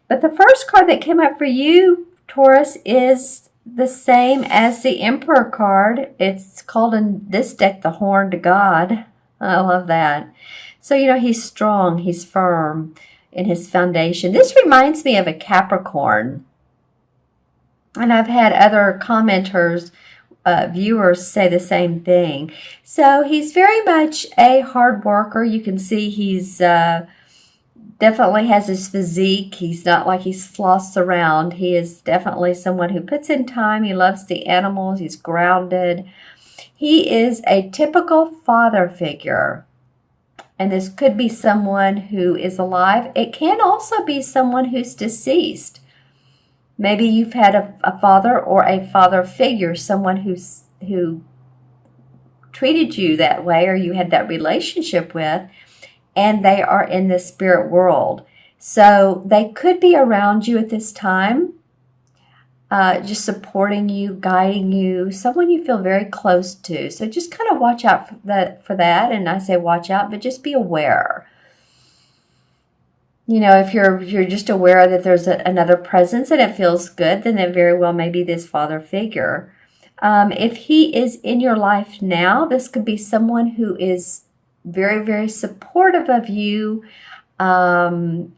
But the first card that came up for you, Taurus, is the same as the Emperor card. It's called in this deck the Horned God. I love that. So, he's strong, he's firm in his foundation. This reminds me of a Capricorn. And I've had other commenters, viewers say the same thing. So he's very much a hard worker. You can see he's definitely has his physique. He's not like he sloths around. He is definitely someone who puts in time. He loves the animals. He's grounded. He is a typical father figure. And this could be someone who is alive. It can also be someone who's deceased. Maybe you've had a father or a father figure, someone who treated you that way or you had that relationship with, and they are in the spirit world. So they could be around you at this time, just supporting you, guiding you, someone you feel very close to. So just kind of watch out for that. And I say watch out, but just be aware. If you're just aware that there's another presence and it feels good, then it very well may be this father figure. If he is in your life now, this could be someone who is very, very supportive of you.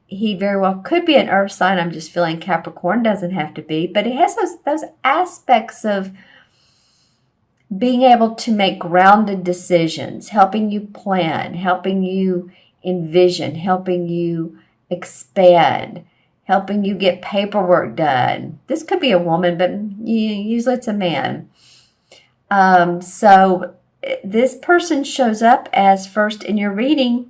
He very well could be an earth sign. I'm just feeling Capricorn, doesn't have to be, but it has those aspects of being able to make grounded decisions, helping you plan, helping you envision, helping you expand, helping you get paperwork done. This could be a woman, but usually it's a man. So this person shows up as first in your reading.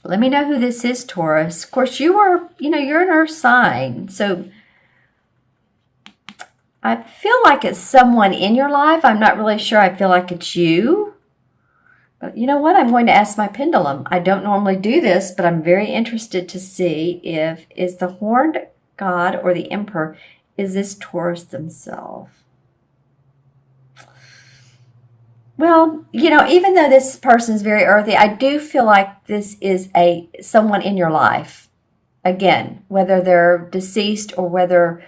Let me know who this is, Taurus. Of course, you're an earth sign. So I feel like it's someone in your life. I'm not really sure. I feel like it's you. But you know what? I'm going to ask my pendulum. I don't normally do this, but I'm very interested to see is the Horned God or the Emperor, is this Taurus themselves? Well, even though this person's very earthy, I do feel like this is someone in your life. Again, whether they're deceased or whether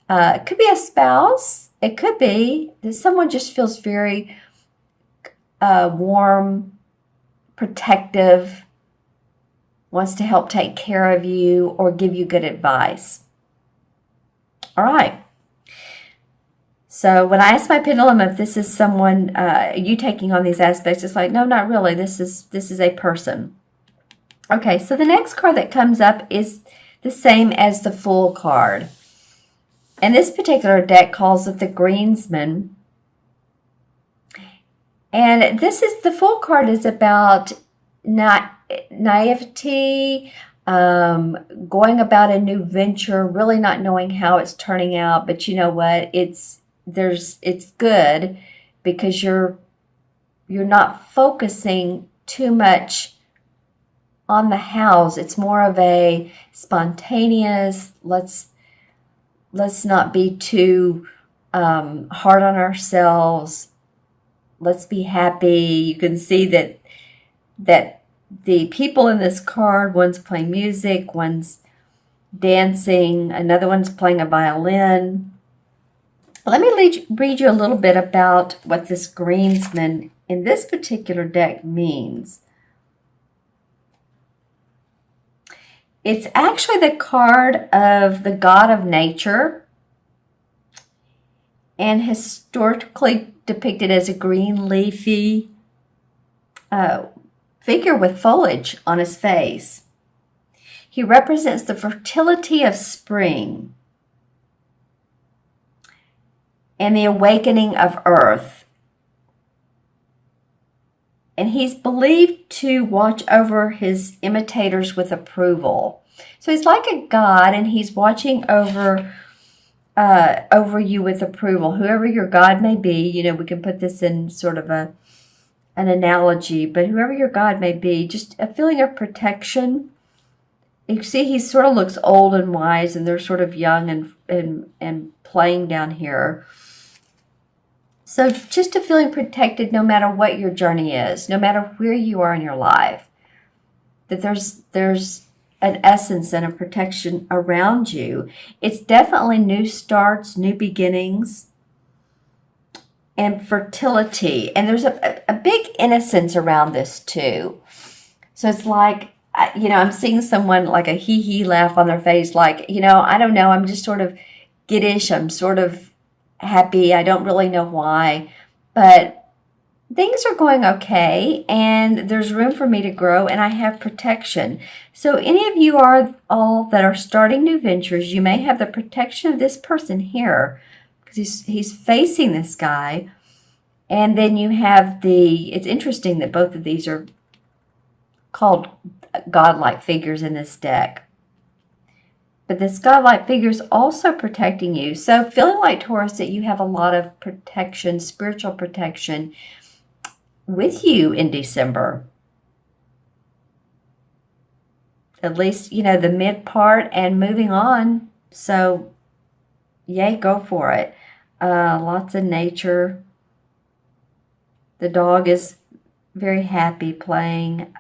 it could be a spouse. It could be that someone just feels very warm, protective, wants to help take care of you or give you good advice. All right. So when I ask my pendulum if this is someone, you taking on these aspects, it's like, no, not really. This is a person. Okay, so the next card that comes up is the same as the Fool card. And this particular deck calls it the Greensman. And the Fool card is about naivety, going about a new venture, really not knowing how it's turning out. But you know what? It's good because you're not focusing too much on the hows. It's more of a spontaneous, let's not be too hard on ourselves. Let's be happy. You can see that the people in this card, one's playing music, one's dancing, another one's playing a violin. Let me read you a little bit about what this Greensman in this particular deck means. It's actually the card of the god of nature and historically depicted as a green leafy figure with foliage on his face. He represents the fertility of spring and the awakening of earth. And he's believed to watch over his imitators with approval. So he's like a god, and he's watching over you with approval. Whoever your god may be, we can put this in sort of an analogy, but whoever your god may be, just a feeling of protection. You see, he sort of looks old and wise, and they're sort of young and playing down here. So just a feeling protected no matter what your journey is, no matter where you are in your life, that there's an essence and a protection around you. It's definitely new starts, new beginnings, and fertility. And there's a big innocence around this too. So it's like, I'm seeing someone like a hee-hee laugh on their face, like, I don't know, I'm just sort of giddish, I'm sort of happy, I don't really know why, but things are going okay, and there's room for me to grow, and I have protection. So any of you are all that are starting new ventures, you may have the protection of this person here, because he's facing this guy, and then you have it's interesting that both of these are called godlike figures in this deck. But this godlike figure is also protecting you. So feeling like, Taurus, that you have a lot of protection, spiritual protection with you in December. At least, the mid part and moving on. So, yay, go for it. Lots of nature. The dog is very happy playing.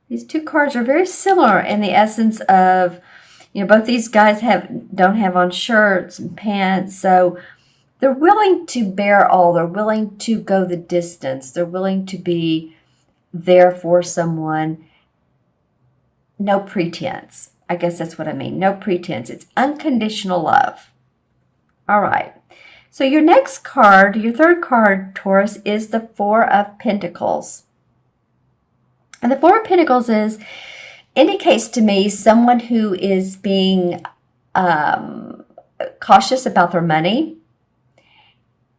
These two cards are very similar in the essence of, both these guys don't have on shirts and pants, so they're willing to bear all. They're willing to go the distance. They're willing to be there for someone. No pretense. I guess that's what I mean. No pretense. It's unconditional love. All right. So your next card, your third card, Taurus, is the Four of Pentacles. And the Four of Pentacles indicates to me someone who is being cautious about their money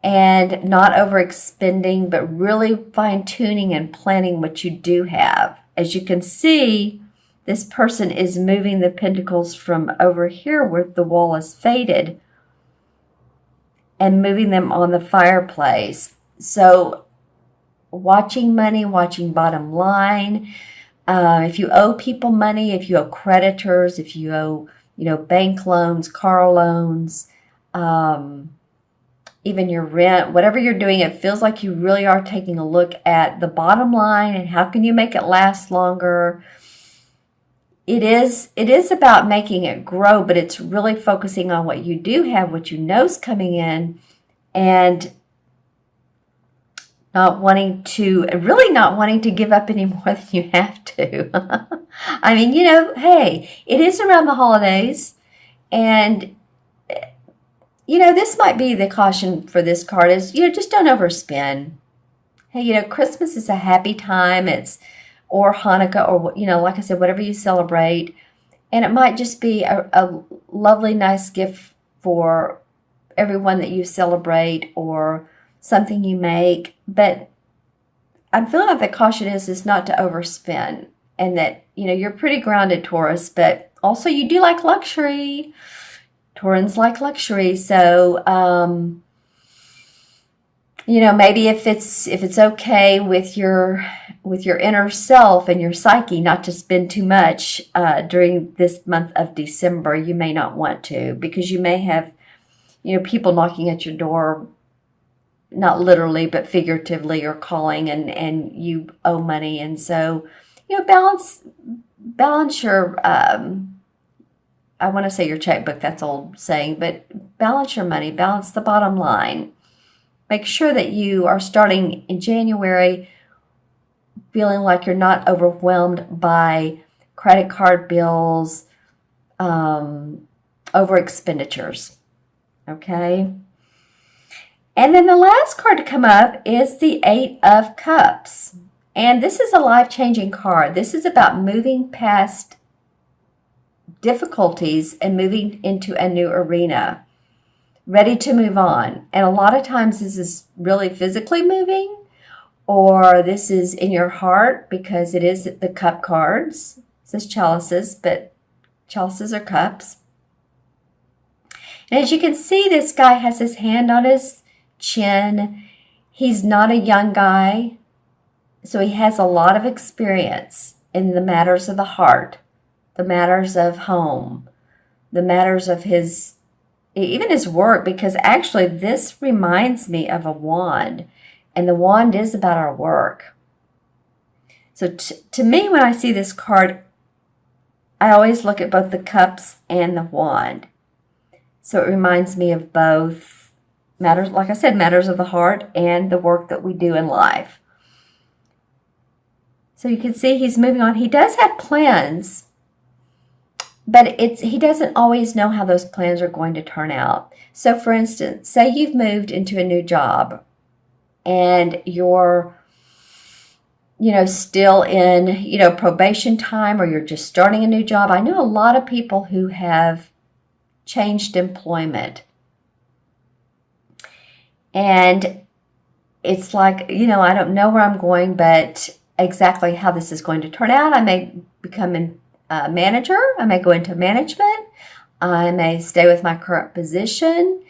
and not overexpending, but really fine-tuning and planning what you do have. As you can see, this person is moving the pentacles from over here where the wall is faded and moving them on the fireplace. So watching money, watching bottom line. If you owe people money, if you owe creditors, if you owe, bank loans, car loans, even your rent, whatever you're doing, it feels like you really are taking a look at the bottom line and how can you make it last longer. It is about making it grow, but it's really focusing on what you do have, what you know is coming in, and not wanting to give up any more than you have to. I mean, hey, it is around the holidays, and this might be the caution for this card is, just don't overspend. Hey, Christmas is a happy time. Or Hanukkah, or, like I said, whatever you celebrate. And it might just be a lovely, nice gift for everyone that you celebrate or something you make. But I'm feeling like the caution is not to overspend. And that, you're pretty grounded, Taurus, but also you do like luxury. Taurans like luxury. So, maybe if it's okay with your inner self and your psyche not to spend too much during this month of December, you may not want to, because you may have, people knocking at your door, not literally, but figuratively, or calling and you owe money. And so, balance your, I want to say your checkbook, that's old saying, but balance your money, balance the bottom line. Make sure that you are starting in January feeling like you're not overwhelmed by credit card bills, over expenditures. Okay? And then the last card to come up is the Eight of Cups. And this is a life-changing card. This is about moving past difficulties and moving into a new arena. Ready to move on. And a lot of times this is really physically moving, or this is in your heart, because it is the cup cards. It says chalices, but chalices are cups. And as you can see, this guy has his hand on his chin. He's not a young guy, so he has a lot of experience in the matters of the heart, the matters of home, the matters of even his work, because actually this reminds me of a wand, and the wand is about our work. So to me, when I see this card, I always look at both the cups and the wand. So it reminds me of both matters, like I said, matters of the heart and the work that we do in life. So you can see he's moving on. He does have plans, but he doesn't always know how those plans are going to turn out. So for instance, say you've moved into a new job and you're, still in, probation time, or you're just starting a new job. I know a lot of people who have changed employment. And it's like, I don't know where I'm going, but exactly how this is going to turn out. I may become a manager. I may go into management. I may stay with my current position.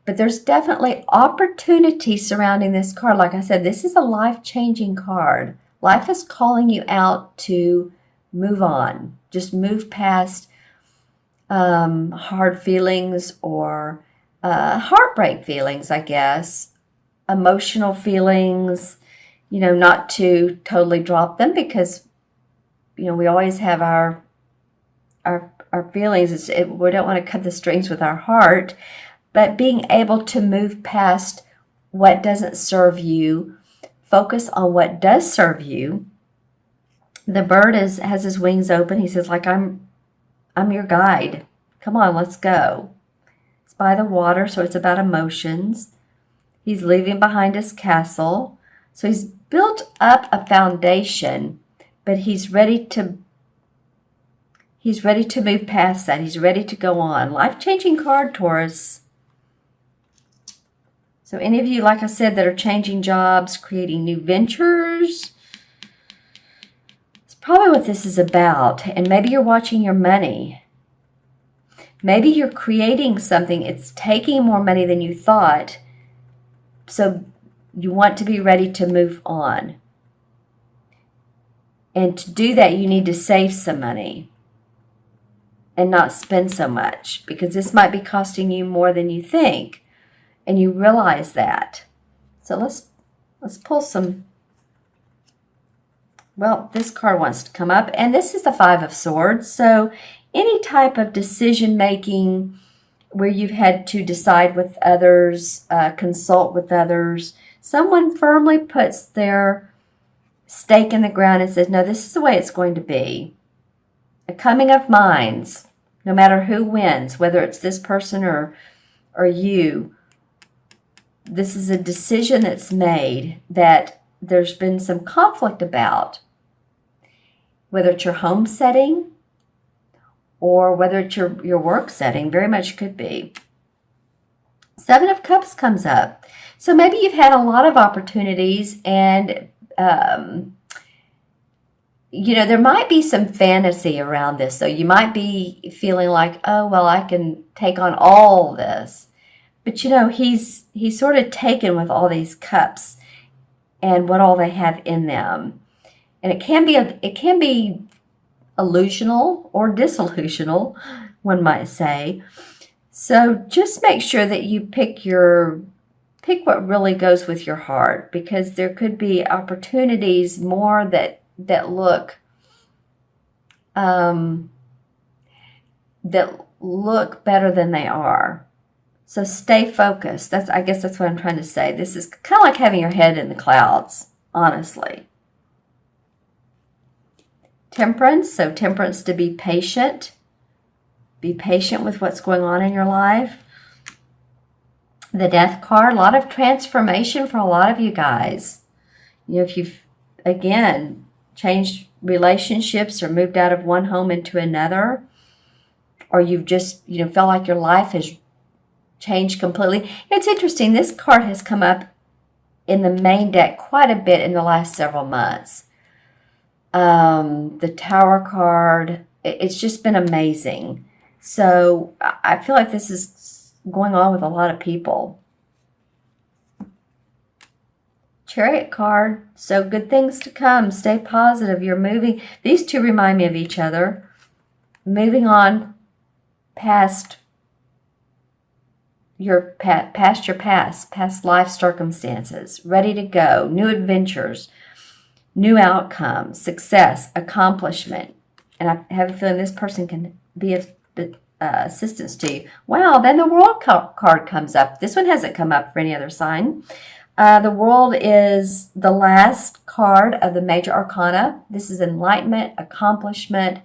But there's definitely opportunity surrounding this card. Like I said, this is a life-changing card. Life is calling you out to move on. Just move past hard feelings or heartbreak feelings, I guess. Emotional feelings, not to totally drop them, because, we always have our feelings. We don't want to cut the strings with our heart. But being able to move past what doesn't serve you, focus on what does serve you. The bird has his wings open. He says, like, I'm your guide. Come on, let's go. It's by the water, so it's about emotions. He's leaving behind his castle. So he's built up a foundation, but he's ready to move past that. He's ready to go on. Life-changing card, Taurus. So any of you, like I said, that are changing jobs, creating new ventures, it's probably what this is about. And maybe you're watching your money. Maybe you're creating something. It's taking more money than you thought. So you want to be ready to move on. And to do that, you need to save some money and not spend so much, because this might be costing you more than you think. And you realize that. So let's pull some. Well, this card wants to come up, and this is the Five of Swords. So any type of decision making where you've had to decide with others, consult with others, someone firmly puts their stake in the ground and says, no, this is the way it's going to be. A coming of minds, no matter who wins, whether it's this person or you. This is a decision that's made that there's been some conflict about, whether it's your home setting or whether it's your work setting. Very much could be. Seven of Cups comes up. So maybe you've had a lot of opportunities, and there might be some fantasy around this. So you might be feeling like, oh, well, I can take on all this. But he's sort of taken with all these cups and what all they have in them. And it can be illusional or disillusional, one might say. So just make sure that you pick what really goes with your heart, because there could be opportunities more that look better than they are. So stay focused. I guess that's what I'm trying to say. This is kind of like having your head in the clouds, honestly. Temperance. So temperance, to be patient. Be patient with what's going on in your life. The Death card. A lot of transformation for a lot of you guys. If you've, again, changed relationships or moved out of one home into another, or you've just, felt like your life has changed completely. It's interesting. This card has come up in the main deck quite a bit in the last several months. The Tower card, it's just been amazing. So I feel like this is going on with a lot of people. Chariot card. So good things to come. Stay positive. You're moving. These two remind me of each other. Moving on past past life circumstances, ready to go, new adventures. new outcome, success, accomplishment. And I have a feeling this person can be of assistance to you. Wow, then the World card comes up. This one hasn't come up for any other sign. The World is the last card of the major arcana. This is enlightenment, accomplishment,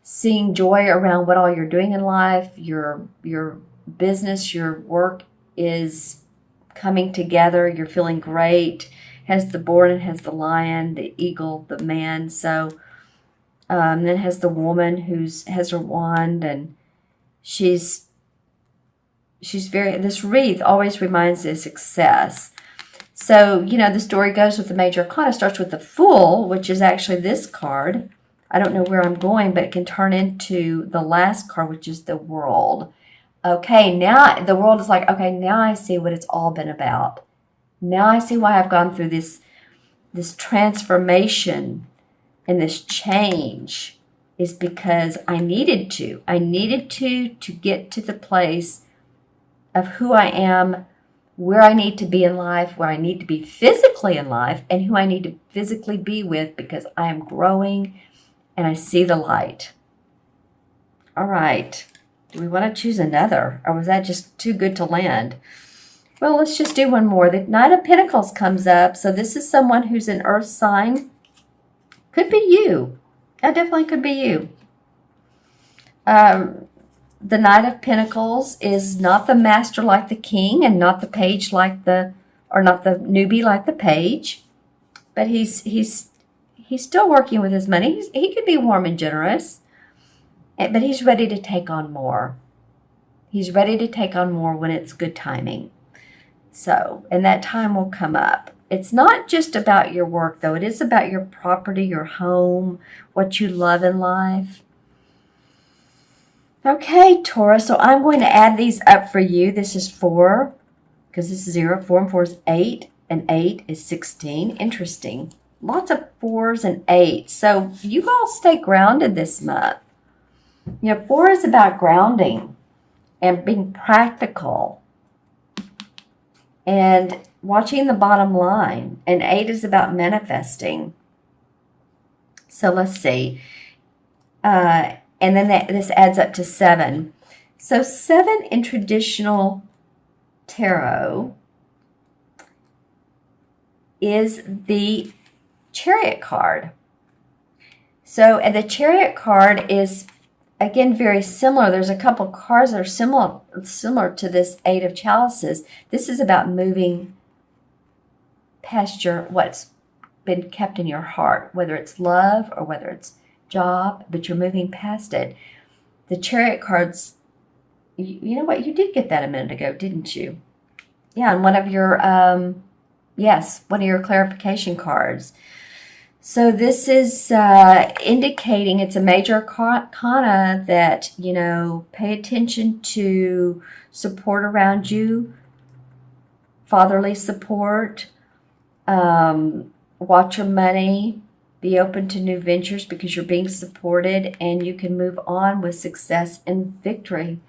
seeing joy around what all you're doing in life. Your business, your work is coming together. You're feeling great. Has the boar and has the lion, the eagle, the man. So then has the woman has her wand, and she's very, this wreath always reminds us of success. So, the story goes with the major arcana, starts with the Fool, which is actually this card. I don't know where I'm going, but it can turn into the last card, which is the World. Okay, now the World is like, okay, now I see what it's all been about. Now I see why I've gone through this transformation and this change, is because I needed to. I needed to get to the place of who I am, where I need to be in life, where I need to be physically in life, and who I need to physically be with, because I am growing and I see the light. All right. Do we want to choose another, or was that just too good to land? Well, let's just do one more. The Knight of Pentacles comes up. So this is someone who's an earth sign. Could be you. That definitely could be you. The Knight of Pentacles is not the master like the king, and not the page like or not the newbie like the page. But he's still working with his money. He could be warm and generous, but he's ready to take on more. He's ready to take on more when it's good timing. So, and that time will come up. It's not just about your work, though. It is about your property, your home, what you love in life. Okay, Taurus, so I'm going to add these up for you. This is 4, because this is 0. 4 and 4 is 8, and 8 is 16. Interesting. Lots of 4s and 8s. So you all stay grounded this month. 4 is about grounding and being practical and watching the bottom line. And 8 is about manifesting. So let's see. And then this adds up to 7. So 7 in traditional tarot is the Chariot card. So, and the Chariot card is, again, very similar. There's a couple cards that are similar to this 8 of Chalices. This is about moving past what's been kept in your heart, whether it's love or whether it's job, but you're moving past it. The Chariot cards, you know what? You did get that a minute ago, didn't you? Yeah, and one of your, one of your clarification cards. So this is indicating, it's a major arcana that, pay attention to support around you, fatherly support, watch your money, be open to new ventures because you're being supported, and you can move on with success and victory.